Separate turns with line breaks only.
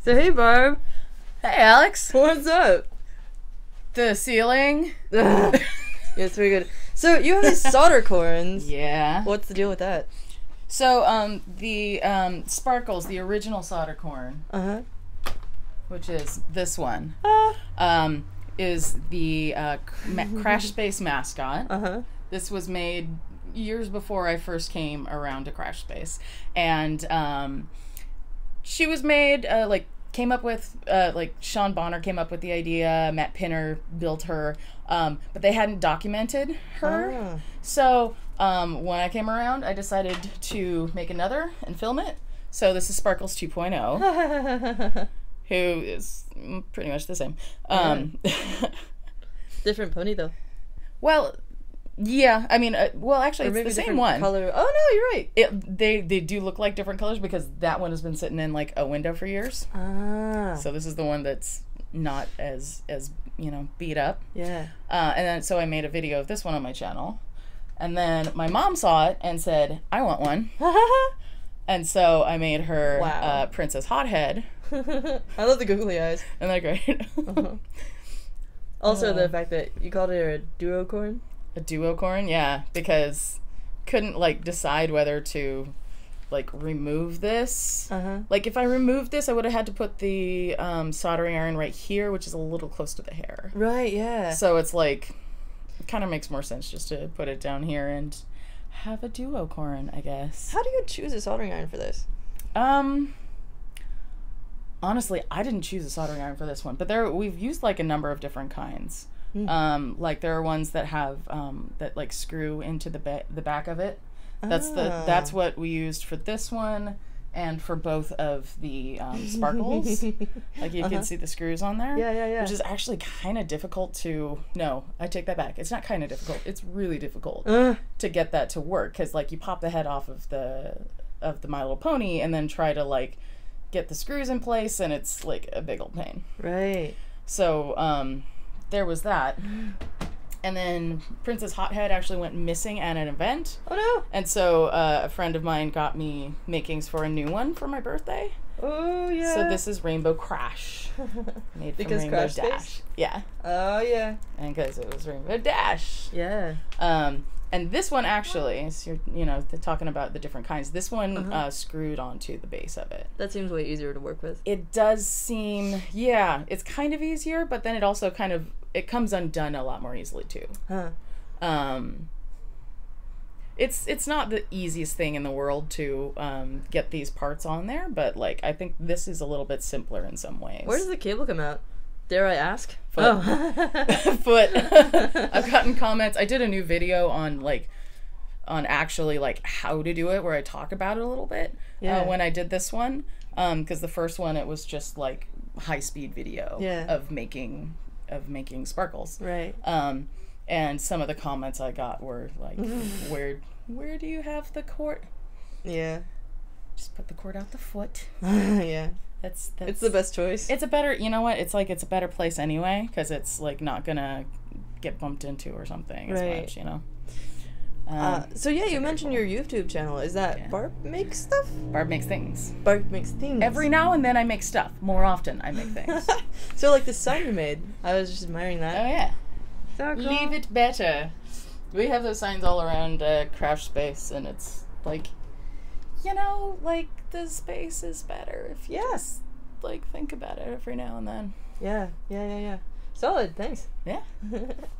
So hey Barb.
Hey Alex.
What's up?
The ceiling.
Yeah, it's very good. So you have these Soldercorns.
Yeah.
What's the deal with that?
So the sparkles, the original Soldercorn, which is this one, is the Crash Space mascot. This was made years before I first came around to Crash Space, and she was made came up with Sean Bonner came up with the idea. Matt Pinner built her, but they hadn't documented her. So when I came around, I decided to make another and film it. So this is Sparkles 2.0, who is pretty much the same.
Different pony though.
Well, yeah. I mean, actually, it's the same one.
Color. Oh no, you're right.
They do look like different colors because that one has been sitting in like a window for years. So this is the one that's not as beat up.
Yeah.
And then so I made a video of this one on my channel, and then my mom saw it and said, "I want one." And so I made her Princess Hothead.
I love the googly eyes.
Isn't that great?
Also, the fact that you called her a duocorn.
A duocorn, yeah, because couldn't decide whether to remove this. Like if I removed this, I would have had to put the soldering iron right here, which is a little close to the hair. Right, yeah. So it's it kind of makes more sense just to put it down here and have a duocorn, I guess.
How do you choose a soldering iron for this?
Honestly, I didn't choose a soldering iron for this one, but we've used a number of different kinds. There are ones that have that screw into the back of it. That's what we used for this one and for both of the sparkles. You can see the screws on there. Yeah. Which is actually kind of difficult to. No, I take that back. It's not kind of difficult. It's really difficult to get that to work because you pop the head off of the My Little Pony and then try to get the screws in place, and it's a big old pain. Right. So there was that. And then Princess Hothead actually went missing at an event. Oh no. And so a friend of mine got me makings for a new one for my birthday. Oh yeah. So this is Rainbow Crash. Made from Rainbow
Crash
Dash.
Space?
Yeah.
Oh yeah.
And because it was Rainbow Dash.
Yeah.
And this one actually, so you're talking about the different kinds. This one screwed onto the base of it. That
seems way easier to work with.
It does seem, yeah, it's kind of easier, but then it also it comes undone a lot more easily too. It's not the easiest thing in the world to get these parts on there, but I think this is a little bit simpler in some ways.
Where does the cable come out? Dare I ask?
Foot. Oh. Foot. I've gotten comments. I did a new video on actually how to do it, where I talk about it a little bit. Yeah. When I did this one, because the first one it was just high speed video of making sparkles. Right. And some of the comments I got were where do you have the cord? Yeah. Just put the cord out the foot. Yeah. That's
it's the best choice.
It's a better, you know what? It's it's a better place anyway because it's not gonna get bumped into or something as much,
So yeah, you mentioned your YouTube channel. Is that Barb makes stuff?
Barb makes things.
Barb makes things.
Every now and then I make stuff. More often I make things.
So the sign you made, I was just admiring that.
Oh yeah.
So cool.
Leave it better. We have those signs all around Crash Space, and it's the space is better if you just think about it every now and then.
Yeah. Solid, thanks.
Yeah.